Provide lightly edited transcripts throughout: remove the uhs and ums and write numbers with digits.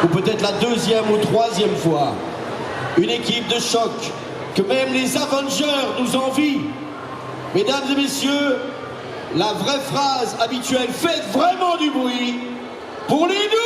ou peut-être la deuxième ou troisième fois. Une équipe de choc que même les Avengers nous envient. Mesdames et messieurs, la vraie phrase habituelle, faites vraiment du bruit pour les noobs!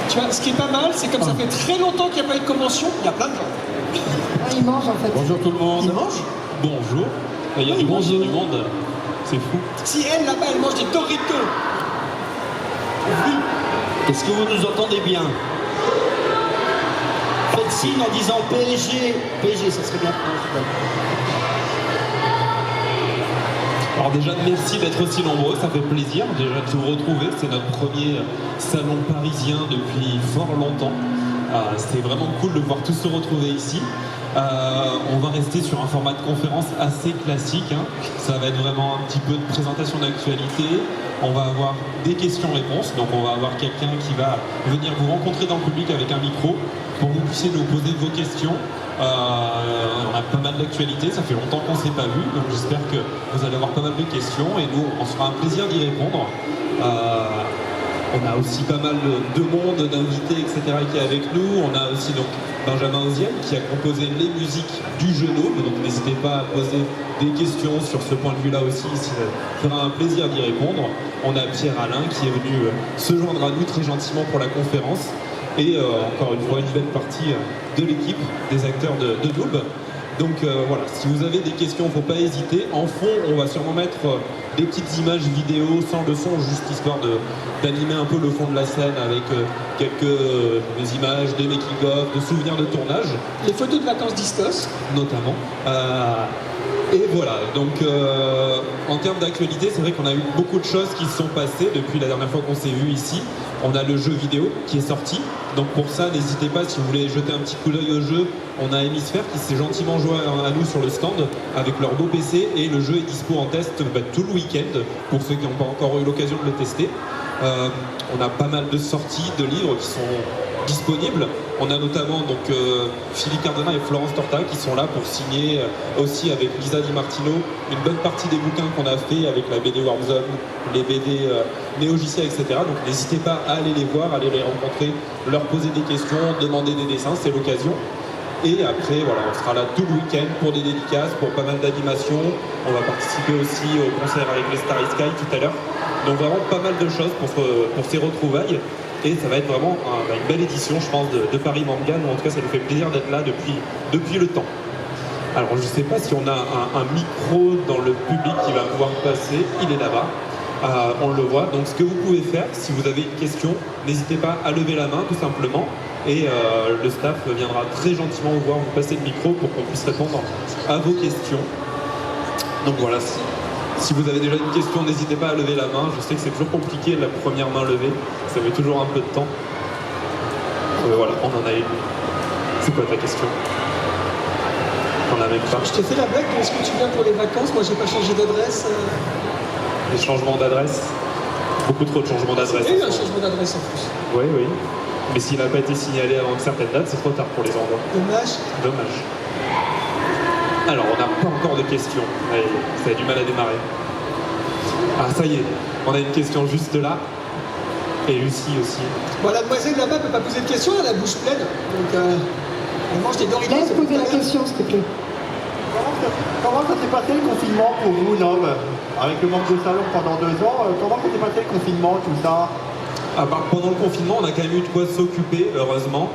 Tu vois, ce qui est pas mal, c'est comme ça fait très longtemps qu'il n'y a pas eu de convention, il y a plein de gens. Il mange en fait. Bonjour tout le monde. Ils mangent. Bonjour. Il y a du monde, il y a du monde. C'est fou. Si elle, là-bas, elle mange des Doritos. Oui. Est-ce que vous nous entendez bien? Faites signe en disant PSG. PSG, ça serait bien prononcé. Alors déjà, merci d'être aussi nombreux, ça fait plaisir déjà de vous retrouver. C'est notre premier salon parisien depuis fort longtemps. C'était vraiment cool de voir tous se retrouver ici. On va rester sur un format de conférence assez classique. Ça va être vraiment un petit peu de présentation d'actualité. On va avoir des questions-réponses. Donc on va avoir quelqu'un qui va venir vous rencontrer dans le public avec un micro pour que vous puissiez nous poser vos questions. On a pas mal d'actualités, ça fait longtemps qu'on ne s'est pas vu, donc j'espère que vous allez avoir pas mal de questions et nous, on se fera un plaisir d'y répondre. On a aussi pas mal de monde, d'invités, etc. qui est avec nous. On a aussi donc Benjamin Oziel qui a composé les musiques du jeu Noob, donc n'hésitez pas à poser des questions sur ce point de vue-là aussi, ça fera un plaisir d'y répondre. On a Pierre Alain qui est venu se joindre à nous très gentiment pour la conférence. Et encore une fois, une belle partie de l'équipe, des acteurs de Noob. Donc voilà, si vous avez des questions, il ne faut pas hésiter. En fond, on va sûrement mettre des petites images vidéo sans le son, juste histoire d'animer un peu le fond de la scène avec quelques des images, des making-of, de souvenirs de tournage. Les photos de vacances d'Istos. Notamment. Et voilà, donc en termes d'actualité, c'est vrai qu'on a eu beaucoup de choses qui se sont passées depuis la dernière fois qu'on s'est vu ici. On a le jeu vidéo qui est sorti, donc pour ça, n'hésitez pas si vous voulez jeter un petit coup d'œil au jeu. On a Hémisphère qui s'est gentiment joint à nous sur le stand avec leur beau PC et le jeu est dispo en test tout le week-end pour ceux qui n'ont pas encore eu l'occasion de le tester. On a pas mal de sorties de livres qui sont disponibles. On a notamment donc Philippe Cardona et Florence Torta qui sont là pour signer aussi avec Lisa Di Martino une bonne partie des bouquins qu'on a fait avec la BD Warzone, les BD Neo JC, etc. Donc n'hésitez pas à aller les voir, à aller les rencontrer, leur poser des questions, demander des dessins, c'est l'occasion. Et après, voilà, on sera là tout le week-end pour des dédicaces, pour pas mal d'animations. On va participer aussi au concert avec les Starry Sky tout à l'heure. Donc vraiment pas mal de choses pour ces retrouvailles. Et ça va être vraiment une belle édition, je pense, de Paris Manga. En tout cas, ça nous fait plaisir d'être là depuis le temps. Alors, je ne sais pas si on a un micro dans le public qui va pouvoir passer. Il est là-bas. On le voit. Donc, ce que vous pouvez faire, si vous avez une question, n'hésitez pas à lever la main, tout simplement. Et le staff viendra très gentiment vous voir, vous passer le micro pour qu'on puisse répondre à vos questions. Donc voilà, si vous avez déjà une question, n'hésitez pas à lever la main. Je sais que c'est toujours compliqué, la première main levée. Ça met toujours un peu de temps. Voilà, on en a une. C'est quoi ta question? On a même pas. Je t'ai fait la blague, est-ce que tu viens pour les vacances? Moi, j'ai pas changé d'adresse. Les changements d'adresse. Beaucoup trop de changements d'adresse. Il y a eu un changement d'adresse en plus. Oui, oui. Mais s'il n'a pas été signalé avant une certaine date, c'est trop tard pour les envois. Dommage. Dommage. Alors, on n'a pas encore de questions. Allez, ça a du mal à démarrer. Ah, ça y est. On a une question juste là. Et Lucie aussi. Bon, la demoiselle là-bas peut pas poser de questions, elle a la bouche pleine. Donc, elle mange des Doritos. Laisse poser la question, s'il te plaît. Comment ça s'est passé le confinement pour vous, Noob? Avec le manque de salon pendant 2 ans, comment ça s'est passé le confinement, tout ça? Pendant le confinement, on a quand même eu de quoi s'occuper, heureusement,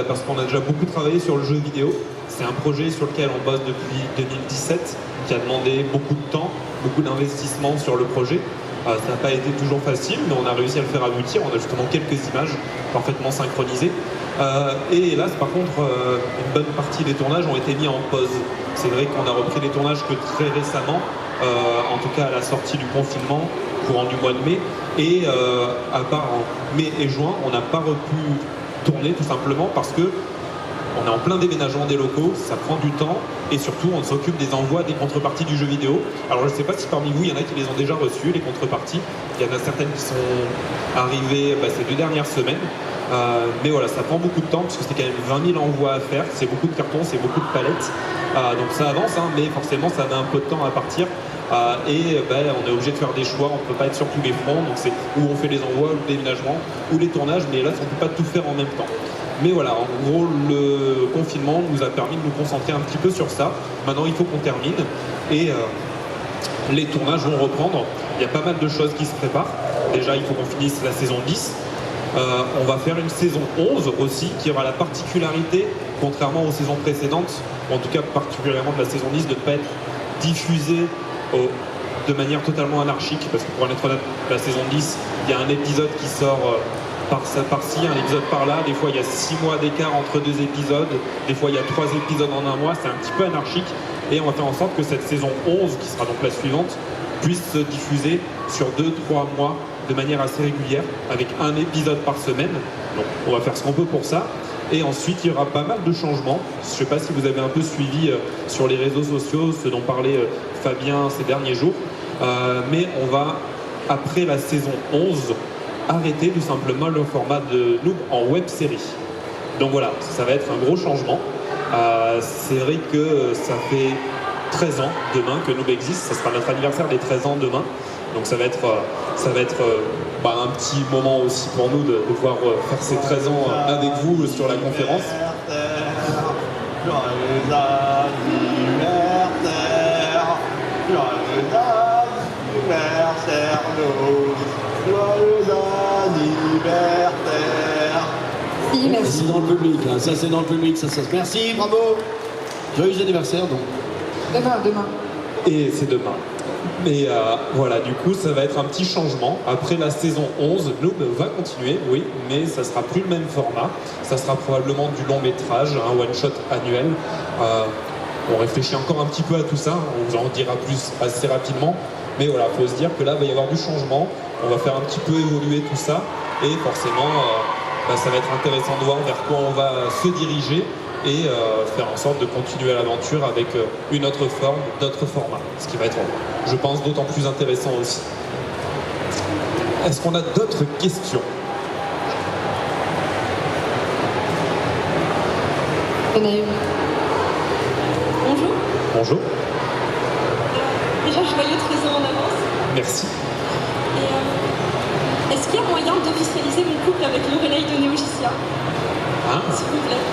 parce qu'on a déjà beaucoup travaillé sur le jeu vidéo. C'est un projet sur lequel on bosse depuis 2017, qui a demandé beaucoup de temps, beaucoup d'investissement sur le projet. Ça n'a pas été toujours facile, mais on a réussi à le faire aboutir. On a justement quelques images parfaitement synchronisées. Et hélas, par contre, une bonne partie des tournages ont été mis en pause. C'est vrai qu'on a repris les tournages que très récemment, en tout cas à la sortie du confinement, courant du mois de mai. Et à part en mai et juin, on n'a pas pu tourner tout simplement parce que on est en plein déménagement des locaux, ça prend du temps et surtout on s'occupe des envois des contreparties du jeu vidéo. Alors je ne sais pas si parmi vous il y en a qui les ont déjà reçus, les contreparties. Il y en a certaines qui sont arrivées ces 2 dernières semaines. Mais voilà, ça prend beaucoup de temps parce que c'est quand même 20 000 envois à faire, c'est beaucoup de cartons, c'est beaucoup de palettes. Donc ça avance, hein, mais forcément ça met un peu de temps à partir. On est obligé de faire des choix, on ne peut pas être sur tous les fronts, donc c'est où on fait les envois, ou le déménagement, ou les tournages, mais là on ne peut pas tout faire en même temps. Mais voilà, en gros, le confinement nous a permis de nous concentrer un petit peu sur ça. Maintenant, il faut qu'on termine et les tournages vont reprendre. Il y a pas mal de choses qui se préparent. Déjà, il faut qu'on finisse la saison 10. On va faire une saison 11 aussi, qui aura la particularité, contrairement aux saisons précédentes, ou en tout cas particulièrement de la saison 10, de ne pas être diffusée de manière totalement anarchique, parce que pour en être honnête, la saison 10, il y a un épisode qui sort par-ci, un épisode par-là, des fois il y a 6 mois d'écart entre 2 épisodes, des fois il y a 3 épisodes en un mois, c'est un petit peu anarchique, et on va faire en sorte que cette saison 11, qui sera donc la suivante, puisse se diffuser sur 2-3 mois de manière assez régulière, avec un épisode par semaine. Donc on va faire ce qu'on peut pour ça. Et ensuite, il y aura pas mal de changements. Je ne sais pas si vous avez un peu suivi sur les réseaux sociaux ce dont parlait Fabien ces derniers jours. Mais on va, après la saison 11, arrêter tout simplement le format de Noob en web série. Donc voilà, ça va être un gros changement. C'est vrai que ça fait 13 ans demain que Noob existe. Ça sera notre anniversaire des 13 ans demain. Donc ça va être un petit moment aussi pour nous de pouvoir faire ces 13 ans avec vous sur la conférence. Joyeux anniversaire, joyeux anniversaire. Si, merci. C'est dans le public, hein. Ça c'est dans le public, ça. Merci, bravo. Joyeux anniversaire donc. Demain. Et c'est demain. Mais voilà, du coup, ça va être un petit changement. Après la saison 11, Noob va continuer, oui, mais ça sera plus le même format. Ça sera probablement du long métrage, un one-shot annuel. On réfléchit encore un petit peu à tout ça, on vous en dira plus assez rapidement. Mais voilà, il faut se dire que là, il va y avoir du changement. On va faire un petit peu évoluer tout ça. Et forcément, ça va être intéressant de voir vers quoi on va se diriger et faire en sorte de continuer l'aventure avec une autre forme, d'autres formats. Ce qui va être, je pense, d'autant plus intéressant aussi. Est-ce qu'on a d'autres questions? Il y en a une. Bonjour. Bonjour. Déjà, joyeux 13 ans en avance. Merci. Et est-ce qu'il y a moyen d'officialiser mon couple avec Lorelei de Neogicia, s'il vous plaît?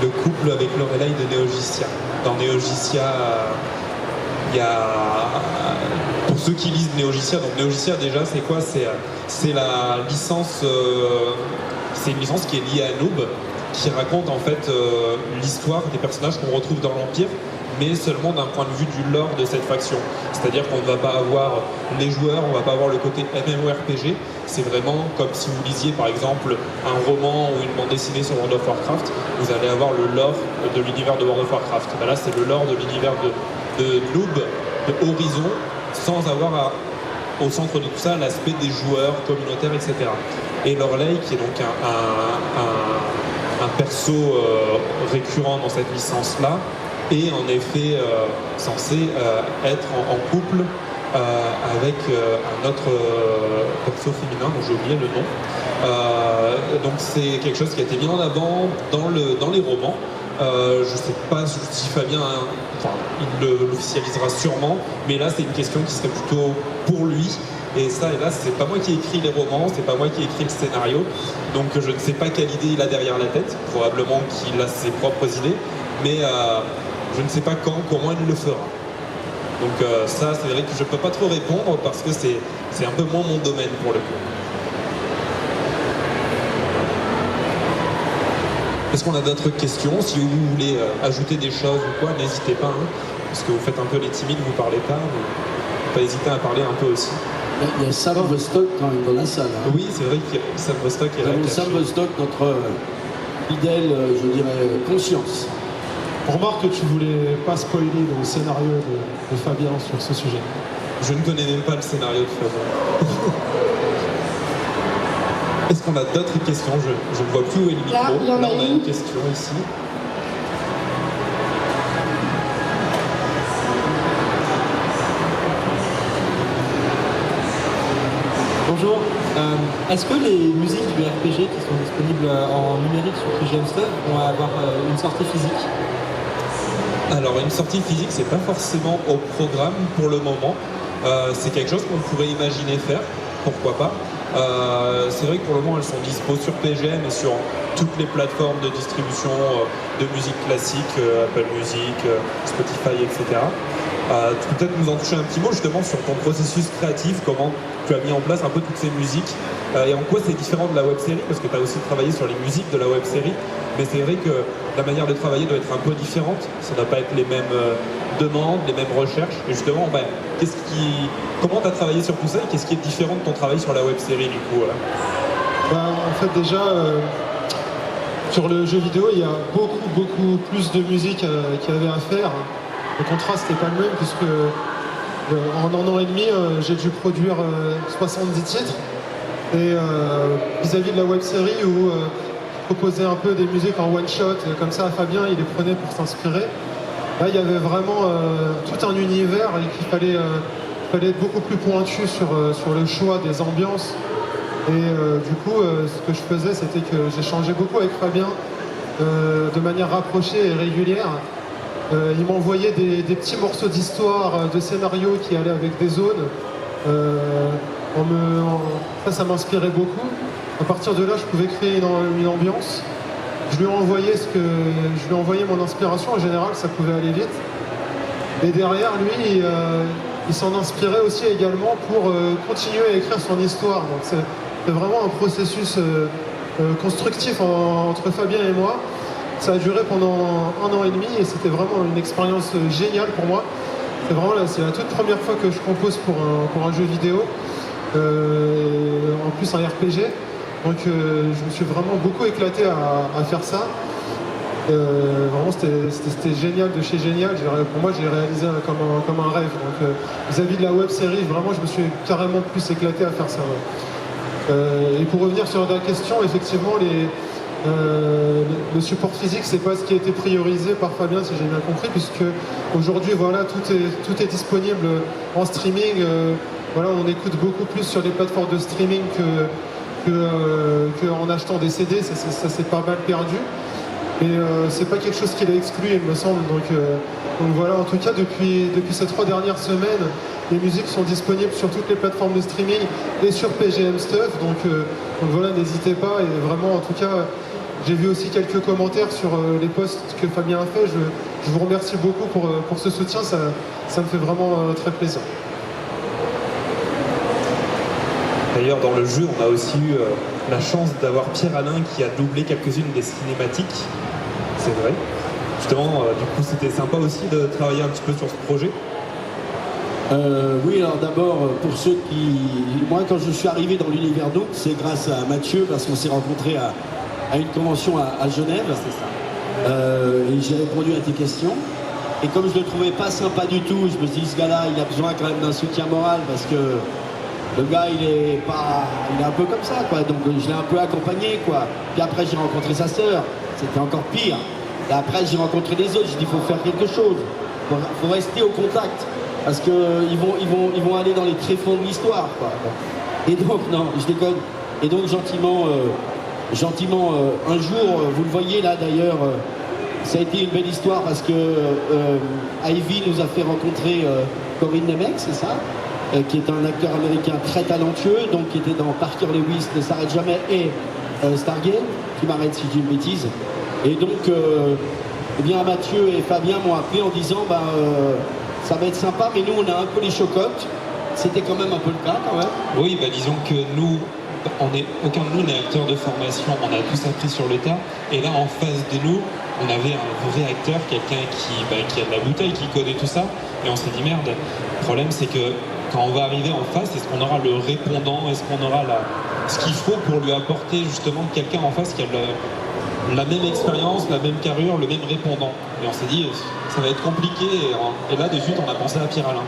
Le couple avec Lorelei de Neogicia. Dans Neogicia, il y a... Pour ceux qui lisent Neogicia, donc Neogicia déjà c'est quoi? C'est la licence, c'est une licence qui est liée à Noob, qui raconte en fait l'histoire des personnages qu'on retrouve dans l'Empire, mais seulement d'un point de vue du lore de cette faction. C'est-à-dire qu'on ne va pas avoir les joueurs, on ne va pas avoir le côté MMORPG, c'est vraiment comme si vous lisiez par exemple un roman ou une bande dessinée sur World of Warcraft, vous allez avoir le lore de l'univers de World of Warcraft. Ben là c'est le lore de l'univers de Noob, de Horizon, sans avoir au centre de tout ça l'aspect des joueurs, communautaires, etc. Et Lorelei, qui est donc un perso récurrent dans cette licence-là, est en effet censé être en couple avec un autre perso féminin dont j'ai oublié le nom. Donc c'est quelque chose qui a été mis en avant dans les romans. Je ne sais pas si Fabien, il l'officialisera sûrement, mais là c'est une question qui serait plutôt pour lui. Et ça, et là, c'est pas moi qui ai écrit les romans, c'est pas moi qui ai écrit le scénario, donc je ne sais pas quelle idée il a derrière la tête. Probablement qu'il a ses propres idées, mais je ne sais pas quand, comment il le fera. Donc ça, c'est vrai que je ne peux pas trop répondre parce que c'est un peu moins mon domaine pour le coup. Est-ce qu'on a d'autres questions? Si vous voulez ajouter des choses ou quoi, n'hésitez pas, hein, parce que vous faites un peu les timides, vous parlez pas, mais pas hésiter à parler un peu aussi. Il y a Sam Vostok quand même dans la salle. Hein. Oui, c'est vrai qu'il y a Sam Vostok qui est là. Sam Vostok, notre fidèle, je dirais, conscience. On remarque que tu voulais pas spoiler le scénario de Fabien sur ce sujet. Je ne connais même pas le scénario de Fabien. Est-ce qu'on a d'autres questions? Je ne vois plus où est le micro. Là, il y en a on a une. une question ici. Bonjour. Est-ce que les musiques du RPG qui sont disponibles en numérique sur PGM Stuff vont avoir une sortie physique? Alors une sortie physique, c'est pas forcément au programme pour le moment. C'est quelque chose qu'on pourrait imaginer faire, pourquoi pas. C'est vrai que pour le moment elles sont dispo sur PGM et sur toutes les plateformes de distribution de musique classique, Apple Music, Spotify, etc. Peut-être nous en toucher un petit mot justement sur ton processus créatif, comment tu as mis en place un peu toutes ces musiques et en quoi c'est différent de la web série, parce que tu as aussi travaillé sur les musiques de la web série, mais c'est vrai que la manière de travailler doit être un peu différente, ça ne doit pas être les mêmes demandes, les mêmes recherches, et justement comment tu as travaillé sur tout ça et qu'est-ce qui est différent de ton travail sur la web série du coup En fait déjà sur le jeu vidéo il y a beaucoup plus de musique qu'il y avait à faire. Le contraste n'est pas le même puisque en un an et demi j'ai dû produire 70 titres et vis-à-vis de la web série où je proposais un peu des musiques en one shot comme ça à Fabien, il les prenait pour s'inspirer. Là il y avait vraiment tout un univers et qu'il fallait être beaucoup plus pointu sur le choix des ambiances. Et du coup, ce que je faisais, c'était que j'échangeais beaucoup avec Fabien de manière rapprochée et régulière. Il m'envoyait des petits morceaux d'histoire, de scénarios qui allaient avec des zones. Ça m'inspirait beaucoup. À partir de là, je pouvais créer une ambiance. Je lui ai envoyé mon inspiration. En général, ça pouvait aller vite. Et derrière, lui, il s'en inspirait aussi également pour continuer à écrire son histoire. Donc c'est vraiment un processus constructif entre Fabien et moi. Ça a duré pendant 1 an et demi et c'était vraiment une expérience géniale pour moi. C'est la toute première fois que je compose pour un jeu vidéo, en plus un RPG. Donc je me suis vraiment beaucoup éclaté à faire ça. Vraiment c'était génial de chez génial. Pour moi j'ai réalisé comme un rêve. Donc vis-à-vis de la web série, vraiment je me suis carrément plus éclaté à faire ça. Ouais. Et pour revenir sur la question, effectivement le support physique c'est pas ce qui a été priorisé par Fabien si j'ai bien compris, puisque aujourd'hui voilà tout est disponible en streaming. Voilà, on écoute beaucoup plus sur les plateformes de streaming que en achetant des CD, ça s'est pas mal perdu. Et c'est pas quelque chose qu'il a exclu, il me semble. Donc voilà, en tout cas, depuis ces 3 dernières semaines, les musiques sont disponibles sur toutes les plateformes de streaming et sur PGM Stuff. Donc voilà, n'hésitez pas. Et vraiment, en tout cas, j'ai vu aussi quelques commentaires sur les posts que Fabien a fait. Je vous remercie beaucoup pour ce soutien. Ça me fait vraiment très plaisir. D'ailleurs, dans le jeu, on a aussi eu la chance d'avoir Pierre Alain qui a doublé quelques-unes des cinématiques. C'est vrai. Justement, du coup, c'était sympa aussi de travailler un petit peu sur ce projet. Oui, alors d'abord, pour ceux qui... Moi, quand je suis arrivé dans l'univers Nook, c'est grâce à Mathieu, parce qu'on s'est rencontrés à une convention à Genève. C'est ça. Et j'ai répondu à tes questions. Et comme je le trouvais pas sympa du tout, je me suis dit, ce gars-là, il a besoin quand même d'un soutien moral, parce que le gars, il est un peu comme ça, quoi. Donc je l'ai un peu accompagné, quoi. Puis après, j'ai rencontré sa sœur. C'était encore pire. Et après, j'ai rencontré les autres. J'ai dit, il faut faire quelque chose. Il faut rester au contact. Parce qu'ils vont aller dans les tréfonds de l'histoire, quoi. Et donc, non, je déconne. Et donc, gentiment, un jour, vous le voyez là, d'ailleurs, ça a été une belle histoire parce que Ivy nous a fait rencontrer Corinne Nemec, c'est ça, qui est un acteur américain très talentueux, donc qui était dans Parker Lewis, Ne s'arrête jamais, et Stargate, qui m'arrête si je dis une bêtise. Et donc, eh bien, Mathieu et Fabien m'ont appelé en disant, ça va être sympa, mais nous, on a un peu les chocottes. C'était quand même un peu le cas, quand même. Oui, bah, disons que nous, aucun de nous n'est acteur de formation, on a tous appris sur le tas. Et là, en face de nous, on avait un vrai acteur, quelqu'un qui a de la bouteille, qui connaît tout ça. Et on s'est dit, merde, le problème, c'est que quand on va arriver en face, est-ce qu'on aura le répondant, est-ce qu'on aura ce qu'il faut pour lui apporter justement quelqu'un en face qui a la même expérience, la même carrure, le même répondant. Et on s'est dit, ça va être compliqué. Et là, de suite, on a pensé à Pierre Alain.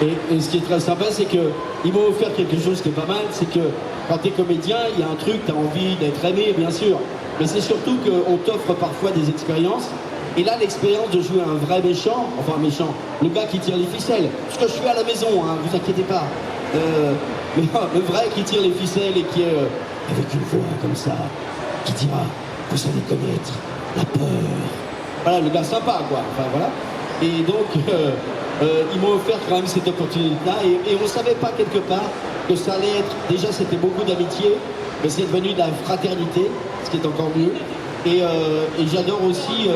Et ce qui est très sympa, c'est qu'ils m'ont offert quelque chose qui est pas mal, c'est que quand tu es comédien, il y a un truc, tu as envie d'être aimé, bien sûr. Mais c'est surtout qu'on t'offre parfois des expériences. Et là, l'expérience de jouer un vrai méchant, enfin un méchant, le gars qui tire les ficelles, ce que je fais à la maison, hein, vous inquiétez pas. Mais le vrai qui tire les ficelles et qui est avec une voix comme ça, qui dira, vous allez connaître la peur. Voilà, le gars sympa, quoi. Enfin, voilà. Et donc, ils m'ont offert quand même cette opportunité-là. Et on ne savait pas quelque part que ça allait être... Déjà, c'était beaucoup d'amitié, mais c'est devenu de la fraternité, ce qui est encore mieux. Et j'adore aussi...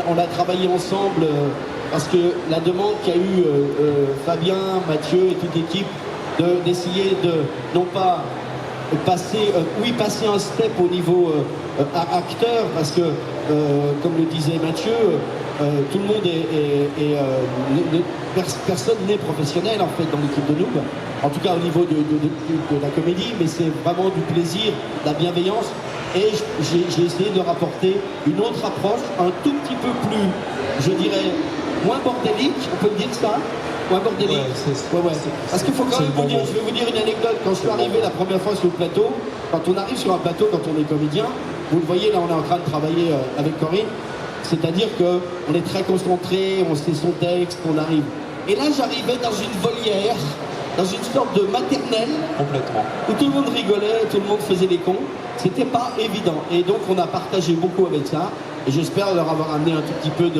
on a travaillé ensemble parce que la demande qu'a eu Fabien, Mathieu et toute l'équipe d'essayer de, non pas passer un step au niveau acteur, parce que, comme le disait Mathieu, tout le monde personne n'est professionnel en fait dans l'équipe de Noob, en tout cas au niveau de la comédie, mais c'est vraiment du plaisir, de la bienveillance. Et j'ai essayé de rapporter une autre approche, un tout petit peu plus, je dirais, moins bordélique, on peut le dire ça, moins bordélique. Ouais. Parce qu'il faut quand même vous dire, je vais vous dire une anecdote. Quand je suis arrivé la première fois sur le plateau, quand on arrive sur un plateau, quand on est comédien, vous le voyez, là on est en train de travailler avec Corinne, c'est-à-dire qu'on est très concentré, on sait son texte, on arrive. Et là j'arrivais dans une volière, dans une sorte de maternelle, complètement, où tout le monde rigolait, tout le monde faisait des cons. C'était pas évident. Et donc on a partagé beaucoup avec ça. Et j'espère leur avoir amené un tout petit peu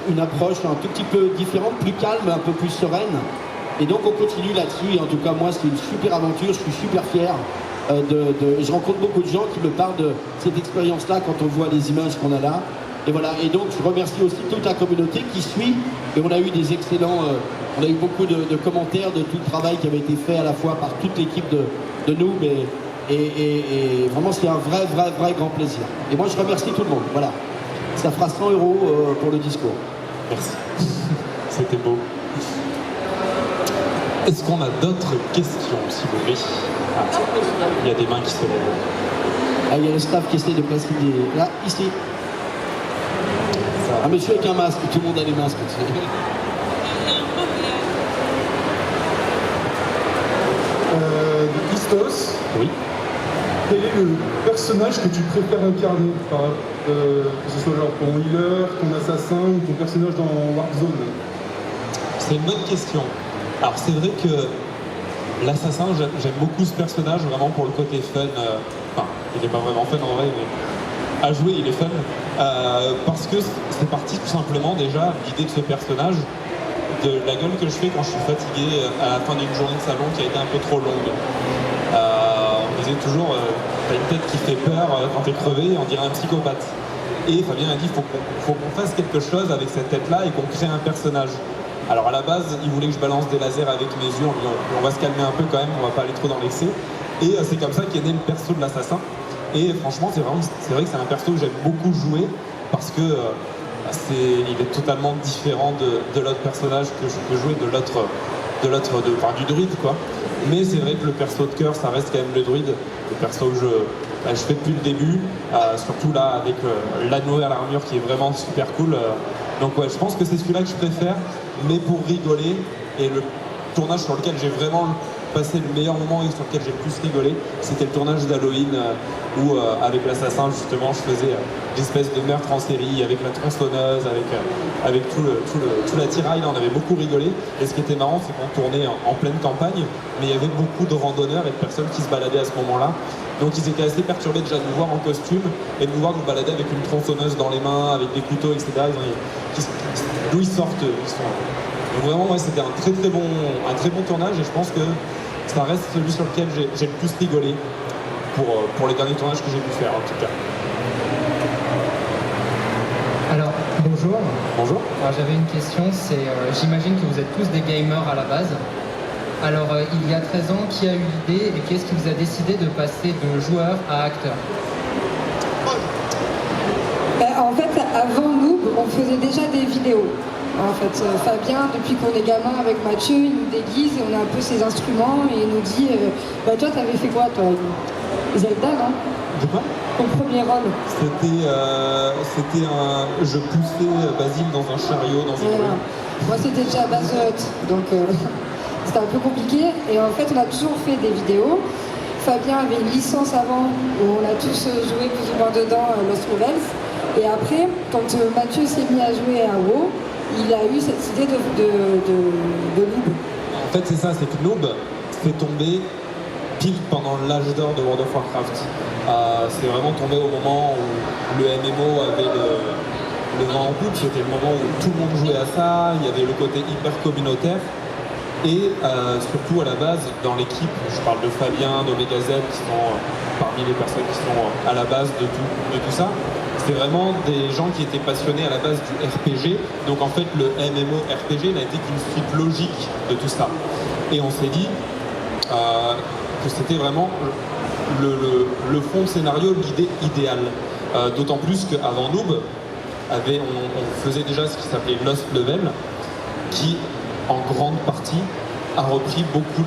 une approche un tout petit peu différente, plus calme, un peu plus sereine. Et donc on continue là-dessus. Et en tout cas, moi, c'est une super aventure. Je suis super fier. Je rencontre beaucoup de gens qui me parlent de cette expérience-là quand on voit les images qu'on a là. Et voilà. Et donc je remercie aussi toute la communauté qui suit. Et on a eu des excellents... on a eu beaucoup de commentaires de tout le travail qui avait été fait à la fois par toute l'équipe de nous. Et vraiment, c'est un vrai grand plaisir. Et moi, je remercie tout le monde. Voilà. Ça fera 100 € pour le discours. Merci. C'était beau. Est-ce qu'on a d'autres questions, s'il vous plaît? Il y a des mains qui se lèvent. Ah, il y a le staff qui essaie de placer des... Là, ici. Un monsieur avec un masque. Tout le monde a les masques. Istos. Oui. Quel est le personnage que tu préfères incarner, que ce soit genre ton healer, ton assassin ou ton personnage dans Warzone? C'est une bonne question. Alors c'est vrai que l'assassin, j'aime beaucoup ce personnage, vraiment pour le côté fun. Enfin, il n'est pas vraiment fun en vrai, mais à jouer il est fun. Parce que c'est parti tout simplement déjà l'idée de ce personnage, de la gueule que je fais quand je suis fatigué à la fin d'une journée de salon qui a été un peu trop longue. On disait toujours, t'as une tête qui fait peur quand t'es crevé, on dirait un psychopathe. Et Fabien a dit, faut qu'on fasse quelque chose avec cette tête-là et qu'on crée un personnage. Alors à la base, il voulait que je balance des lasers avec mes yeux, en disant, on va se calmer un peu quand même, on va pas aller trop dans l'excès. Et c'est comme ça qu'est né le perso de l'assassin. Et franchement, c'est vrai que c'est un perso que j'aime beaucoup jouer, parce que il est totalement différent de l'autre personnage que je peux jouer, du druide quoi. Mais c'est vrai que le perso de cœur, ça reste quand même le druide, le perso que je fais depuis le début, surtout là avec l'anneau à l'armure qui est vraiment super cool. Donc ouais, je pense que c'est celui-là que je préfère, mais pour rigoler, et le tournage sur lequel j'ai vraiment passé le meilleur moment et sur lequel j'ai le plus rigolé, c'était le tournage d'Halloween où avec l'assassin justement je faisais des espèces de meurtres en série avec la tronçonneuse, avec tout l'attirail, là on avait beaucoup rigolé. Et ce qui était marrant, c'est qu'on tournait en pleine campagne, mais il y avait beaucoup de randonneurs et de personnes qui se baladaient à ce moment-là. Donc ils étaient assez perturbés déjà de nous voir en costume et de nous voir nous balader avec une tronçonneuse dans les mains, avec des couteaux, etc. D'où ils sortent, Donc vraiment, ouais, c'était un très bon tournage et je pense que ça reste celui sur lequel j'ai le plus rigolé pour les derniers tournages que j'ai pu faire en tout cas. Alors, bonjour. Bonjour. Alors j'avais une question, j'imagine que vous êtes tous des gamers à la base. Alors il y a 13 ans, qui a eu l'idée et qu'est-ce qui vous a décidé de passer de joueur à acteur? En fait, avant Noob, on faisait déjà des vidéos. En fait, Fabien, depuis qu'on est gamin avec Mathieu, il nous déguise et on a un peu ses instruments et il nous dit toi, t'avais fait quoi, toi? Zelda, non? De quoi? Ton premier rôle? C'était je poussais Basile dans un chariot, dans une rue. Moi, c'était déjà Baz Hutt, donc... c'était un peu compliqué. Et en fait, on a toujours fait des vidéos. Fabien avait une licence avant où on a tous joué plus ou moins dedans Lost Levels. Et après, quand Mathieu s'est mis à jouer à WoW, il a eu cette idée de Noob. En fait, c'est ça, c'est que Noob fait tomber pile pendant l'âge d'or de World of Warcraft. C'est vraiment tombé au moment où le MMO avait le vent en poupe. C'était le moment où tout le monde jouait à ça, il y avait le côté hyper communautaire. Et surtout à la base, dans l'équipe, je parle de Fabien, d'Omega Z, qui sont parmi les personnes qui sont à la base de tout ça. C'était vraiment des gens qui étaient passionnés à la base du RPG. Donc en fait, le MMO RPG n'a été qu'une suite logique de tout ça. Et on s'est dit que c'était vraiment le fond de scénario, l'idée idéale. D'autant plus qu'avant Noob, on faisait déjà ce qui s'appelait Lost Level, qui en grande partie a repris beaucoup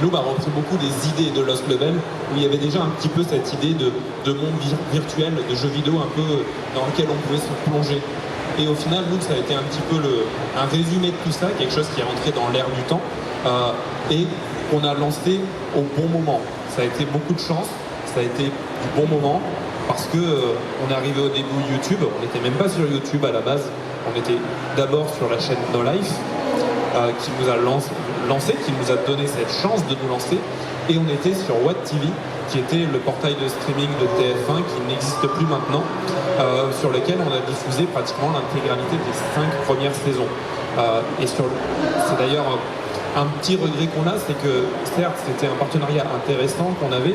Noob a repris beaucoup des idées de Lost Level, où il y avait déjà un petit peu cette idée de monde virtuel, de jeux vidéo un peu dans lequel on pouvait se plonger. Et au final, Noob, ça a été un petit peu un résumé de tout ça, quelque chose qui est rentré dans l'air du temps, et qu'on a lancé au bon moment. Ça a été beaucoup de chance, ça a été du bon moment, parce que on est arrivé au début YouTube, on n'était même pas sur YouTube à la base, on était d'abord sur la chaîne No Life, qui nous a lancé, qui nous a donné cette chance de nous lancer, et on était sur Watt TV, qui était le portail de streaming de TF1 qui n'existe plus maintenant, sur lequel on a diffusé pratiquement l'intégralité des 5 premières saisons. C'est d'ailleurs un petit regret qu'on a, c'est que certes c'était un partenariat intéressant qu'on avait,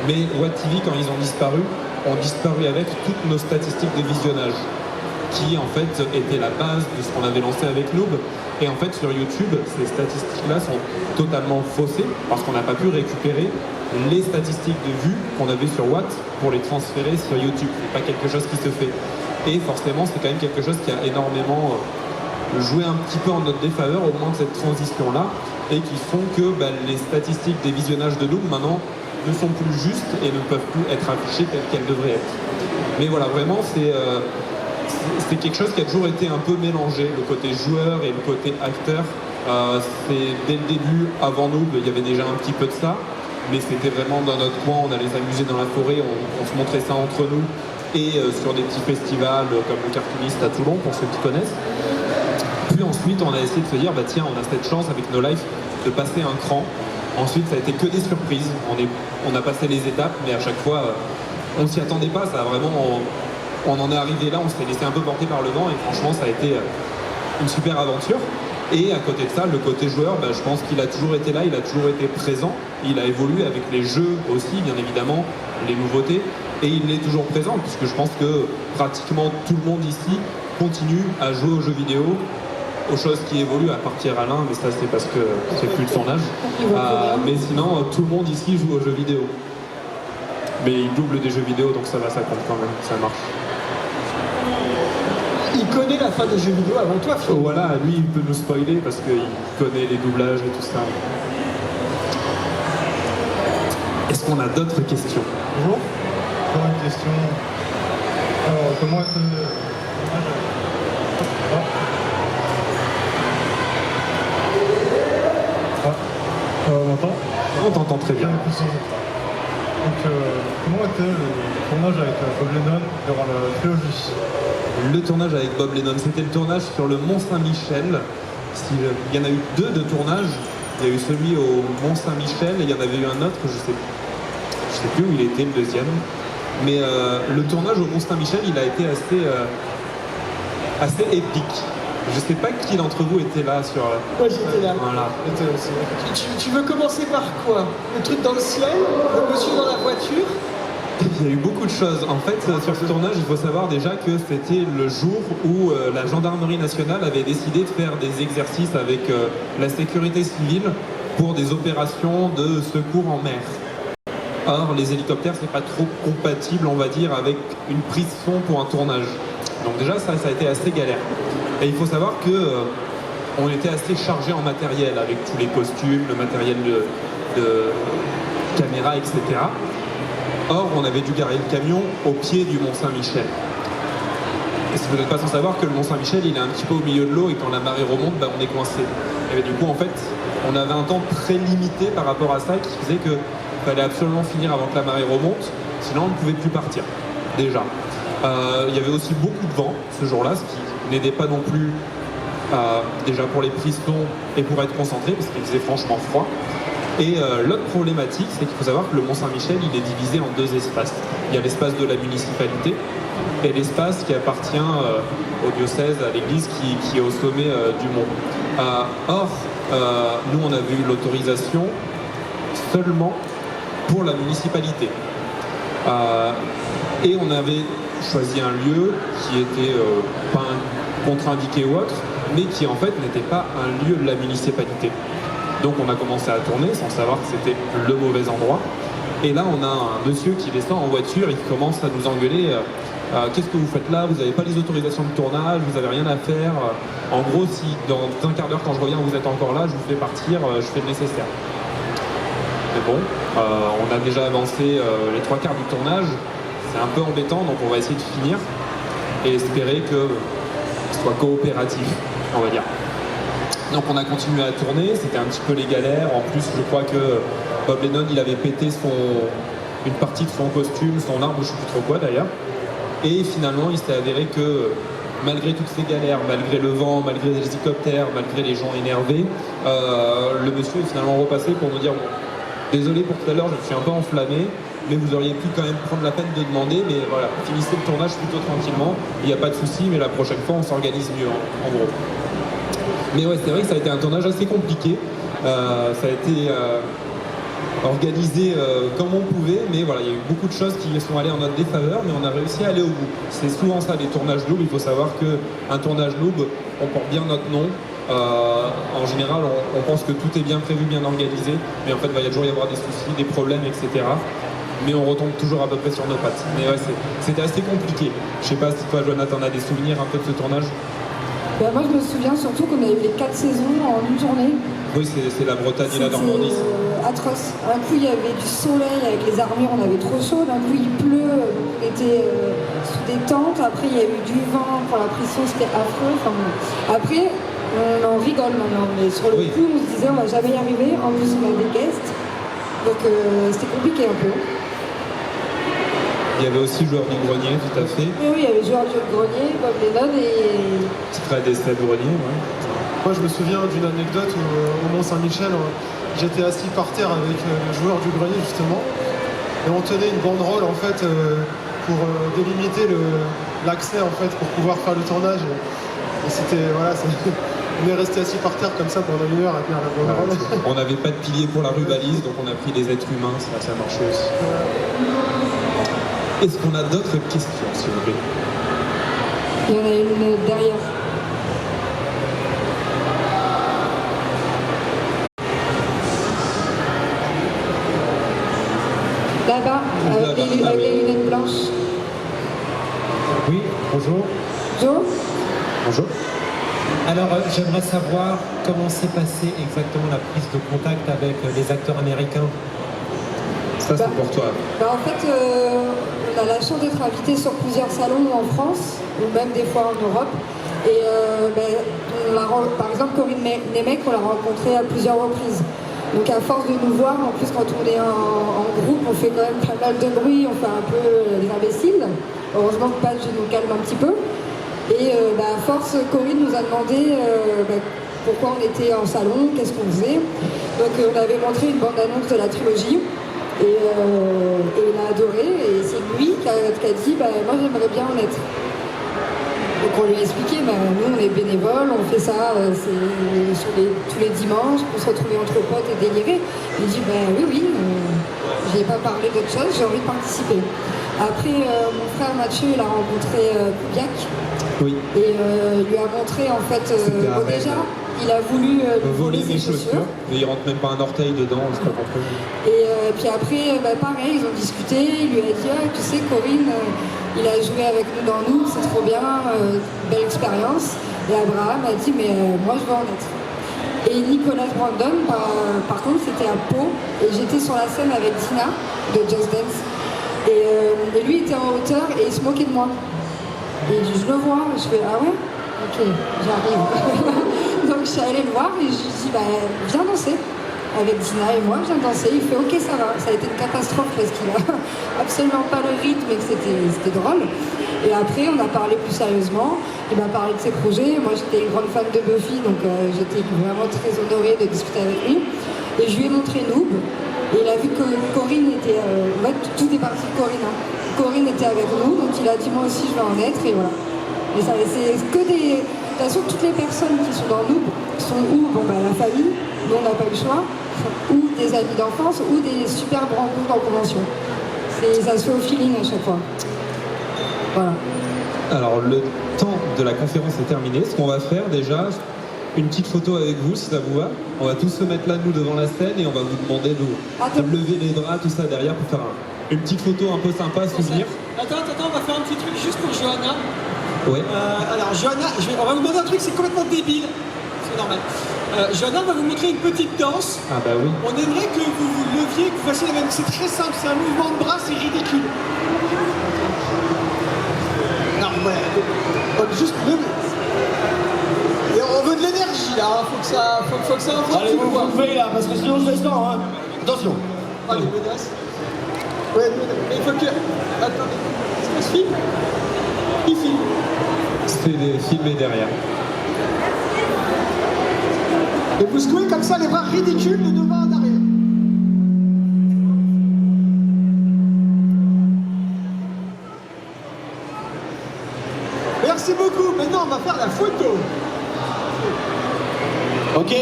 mais Watt TV, quand ils ont disparu, ont disparu avec toutes nos statistiques de visionnage, qui en fait était la base de ce qu'on avait lancé avec Noob. Et en fait sur YouTube, ces statistiques-là sont totalement faussées parce qu'on n'a pas pu récupérer les statistiques de vues qu'on avait sur Watt pour les transférer sur YouTube. C'est pas quelque chose qui se fait. Et forcément, c'est quand même quelque chose qui a énormément joué un petit peu en notre défaveur au moment de cette transition-là, et qui font que les statistiques des visionnages de Noob maintenant ne sont plus justes et ne peuvent plus être affichées telles qu'elles devraient être. Mais voilà, vraiment, c'est quelque chose qui a toujours été un peu mélangé, le côté joueur et le côté acteur. Dès le début, avant Noob, il y avait déjà un petit peu de ça, mais c'était vraiment dans notre coin, on allait s'amuser dans la forêt, on se montrait ça entre nous, et sur des petits festivals comme le Cartoonist à Toulon, pour ceux qui connaissent. Puis ensuite, on a essayé de se dire, tiens, on a cette chance avec No Life de passer un cran. Ensuite, ça a été que des surprises. On a passé les étapes, mais à chaque fois, on s'y attendait pas. Ça a vraiment, on en est arrivé là, on s'est laissé un peu porter par le vent, et franchement, ça a été une super aventure. Et à côté de ça, le côté joueur, je pense qu'il a toujours été là, il a toujours été présent. Il a évolué avec les jeux aussi, bien évidemment, les nouveautés. Et il est toujours présent, puisque je pense que pratiquement tout le monde ici continue à jouer aux jeux vidéo, aux choses qui évoluent, à partir Alain, mais ça c'est parce que c'est plus de son âge. Mais sinon, tout le monde ici joue aux jeux vidéo. Mais il double des jeux vidéo, donc ça va, ça compte quand même, ça marche. Il connaît la fin des jeux vidéo avant toi, finalement. Voilà, lui il peut nous spoiler parce qu'il connaît les doublages et tout ça. Est-ce qu'on a d'autres questions? Bonjour, encore une question. Alors, comment est-ce que... on m'entend? On t'entend très bien. Donc, comment était le tournage avec Bob Lennon durant la trilogie? Le tournage avec Bob Lennon, c'était le tournage sur le Mont Saint-Michel. Il y en a eu 2 de tournage. Il y a eu celui au Mont Saint-Michel et il y en avait eu un autre, je sais plus où il était, le deuxième. Mais le tournage au Mont Saint-Michel, il a été assez épique. Je sais pas qui d'entre vous était là sur... Moi j'étais là. Voilà. Tu veux commencer par quoi? Le truc dans le ciel? Le monsieur dans la voiture? Il y a eu beaucoup de choses. En fait, sur ce tournage, il faut savoir déjà que c'était le jour où la gendarmerie nationale avait décidé de faire des exercices avec la sécurité civile pour des opérations de secours en mer. Or, les hélicoptères, c'est pas trop compatible, on va dire, avec une prise son pour un tournage. Donc déjà, ça a été assez galère. Et il faut savoir que on était assez chargé en matériel, avec tous les costumes, le matériel de caméra, etc. Or, on avait dû garer le camion au pied du Mont Saint-Michel. vous n'êtes pas sans savoir que le Mont-Saint-Michel, il est un petit peu au milieu de l'eau et quand la marée remonte, bah, on est coincé. Et du coup, en fait, on avait un temps très limité par rapport à ça qui faisait qu'il fallait absolument finir avant que la marée remonte, sinon on ne pouvait plus partir, déjà. Il y avait aussi beaucoup de vent ce jour-là, ce qui n'aidait pas non plus déjà pour les pistons et pour être concentré, parce qu'il faisait franchement froid. Et l'autre problématique, c'est qu'il faut savoir que le Mont-Saint-Michel, il est divisé en deux espaces. Il y a l'espace de la municipalité et l'espace qui appartient au diocèse, à l'église qui est au sommet du mont. Or, nous, on avait eu l'autorisation seulement pour la municipalité. Et on avait choisi un lieu qui était pas contre-indiqué ou autre, mais qui en fait n'était pas un lieu de la municipalité. Donc on a commencé à tourner sans savoir que c'était le mauvais endroit. Et là on a un monsieur qui descend en voiture et qui commence à nous engueuler. Qu'est-ce que vous faites là? Vous n'avez pas les autorisations de tournage, vous n'avez rien à faire. En gros, si dans un quart d'heure quand je reviens vous êtes encore là, je vous fais partir, je fais le nécessaire. Mais bon, on a déjà avancé les 3/4 du tournage. C'est un peu embêtant, donc on va essayer de finir et espérer que ce soit coopératif, on va dire. Donc on a continué à tourner, c'était un petit peu les galères. En plus, je crois que Bob Lennon, il avait pété une partie de son costume, son arbre, je ne sais plus trop quoi d'ailleurs. Et finalement, il s'est avéré que malgré toutes ces galères, malgré le vent, malgré les hélicoptères, malgré les gens énervés, le monsieur est finalement repassé pour nous dire bon, désolé pour tout à l'heure, je me suis un peu enflammé, mais vous auriez pu quand même prendre la peine de demander, mais voilà, finissez le tournage plutôt tranquillement, il n'y a pas de souci, mais la prochaine fois on s'organise mieux en gros. Mais ouais, c'est vrai que ça a été un tournage assez compliqué, ça a été organisé comme on pouvait, mais voilà, il y a eu beaucoup de choses qui sont allées en notre défaveur, mais on a réussi à aller au bout. C'est souvent ça les tournages noob, il faut savoir qu'un tournage noob, on porte bien notre nom. En général, on pense que tout est bien prévu, bien organisé, mais en fait, il va toujours y avoir des soucis, des problèmes, etc. Mais on retombe toujours à peu près sur nos pattes. Mais ouais, c'était assez compliqué. Je sais pas si toi, Jonathan, t'en as des souvenirs un peu de ce tournage? Moi, je me souviens surtout qu'on a eu les 4 saisons en une journée. Oui, c'est la Bretagne et la Normandie. C'était atroce. Un coup, il y avait du soleil avec les armures, on avait trop chaud. D'un coup, il pleut, on était sous des tentes. Après, il y a eu du vent pour la pression, c'était affreux. Enfin, bon. Après, on en rigole maintenant, mais sur le coup, on se disait on va jamais y arriver. En plus, on a des guests, donc c'était compliqué un peu. Il y avait aussi Joueur du Grenier, tout à fait. Oui, il y avait Joueur du Grenier, Bob Lennon et... Fred Estelle Grenier, ouais. Moi, je me souviens d'une anecdote au Mont-Saint-Michel. J'étais assis par terre avec le Joueur du Grenier, justement. Et on tenait une banderole, en fait, pour délimiter l'accès, en fait, pour pouvoir faire le tournage. Et c'était, voilà, on est resté assis par terre comme ça pendant une heure à tenir la banderole. On n'avait pas de pilier pour la rue Valise, donc on a pris des êtres humains, ça marchait aussi. Est-ce qu'on a d'autres questions, s'il vous plaît? Il y en a une derrière. Là-bas, avec les lunettes blanches. Oui, bonjour. Joe? Bonjour. Alors, j'aimerais savoir comment s'est passée exactement la prise de contact avec les acteurs américains. Ça, c'est pour toi. En fait, on a la chance d'être invité sur plusieurs salons en France, ou même des fois en Europe. Et par exemple, Corinne Nemec, on l'a rencontrée à plusieurs reprises. Donc à force de nous voir, en plus quand on est en groupe, on fait quand même pas mal de bruit, on fait un peu les imbéciles. Heureusement que Patch nous calme un petit peu. Et à force, Corinne nous a demandé pourquoi on était en salon, qu'est-ce qu'on faisait. Donc on avait montré une bande-annonce de la trilogie. Et il a adoré, et c'est lui qui a dit moi j'aimerais bien en être. Donc on lui a expliqué, nous on est bénévoles, on fait ça tous les dimanches pour se retrouver entre potes et délirer. Il dit oui, je n'ai pas parlé d'autre chose, j'ai envie de participer. Après mon frère Mathieu, il a rencontré Poubiac. Oui. Et lui a montré en fait déjà. Il a voulu voler mes chaussures. Mais il rentre même pas un orteil dedans, c'est pas compris. Et puis après, pareil, ils ont discuté. Il lui a dit tu sais, Corinne, il a joué avec nous dans Nous, c'est trop bien, belle expérience. Et Abraham a dit mais moi je veux en être. Et Nicolas Brandon, par contre, c'était à Pau. Et j'étais sur la scène avec Dina de Just Dance. Et lui était en hauteur et il se moquait de moi. Et je le vois, je fais ah ouais, ok, j'arrive. Donc je suis allée le voir et je lui dis bah viens danser. Avec Dina et moi, viens danser. Il fait ok, ça va. Ça a été une catastrophe parce qu'il a absolument pas le rythme et que c'était drôle. Et après, on a parlé plus sérieusement. Il m'a parlé de ses projets. Moi, j'étais une grande fan de Buffy, donc j'étais vraiment très honorée de discuter avec lui. Et je lui ai montré Noob. Et il a vu que Corinne était. En fait, tout est parti de Corinne. Hein. Corinne était avec nous, donc il a dit moi aussi je vais en être. Et voilà. Et ça, c'est que des. De toute façon, toutes les personnes qui sont dans Noob sont où bon, bah, la famille, nous on n'a pas eu le choix, ou des amis d'enfance, ou des superbes rencontres en convention. Ça se fait au feeling à chaque fois. Voilà. Alors, le temps de la conférence est terminé. Ce qu'on va faire déjà, une petite photo avec vous, si ça vous va. On va tous se mettre là, nous, devant la scène, et on va vous demander de lever les bras, tout ça derrière, pour faire une petite photo un peu sympa, souvenir. Attends, on va faire un petit truc juste pour Johanna. Ouais. Alors, Johanna, on va vous demander un truc, c'est complètement débile. C'est normal. Johanna, on va vous montrer une petite danse. Ah bah oui. On aimerait que vous vous leviez, que vous fassiez la même. C'est très simple, c'est un mouvement de bras, c'est ridicule. Non, ouais. Juste et on veut de l'énergie là, hein. Faut que ça envoie. Allez, vous pouvez là, parce que sinon je reste hein. Attention. Allez, menace. Ouais, mais il faut que. Attendez, est-ce qu'on se filme? Il filme. C'est filmé derrière. Et vous secouez comme ça les bras ridicules de devant en arrière. Merci beaucoup. Maintenant, on va faire la photo. Ok,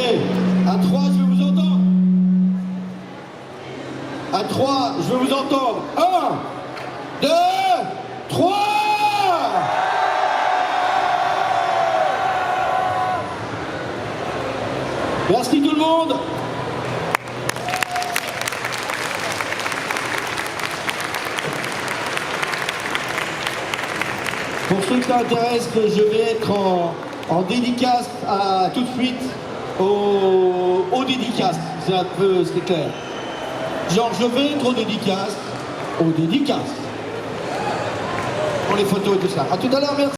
à 3, je vais vous entendre. À 3, je vais vous entendre. 1, 2, 3. Merci tout le monde. Pour ceux que ça intéresse, je vais être en dédicace à tout de suite aux dédicaces. C'est un peu, c'est clair. Genre, je vais être aux dédicaces. Pour les photos et tout ça. À tout à l'heure, merci.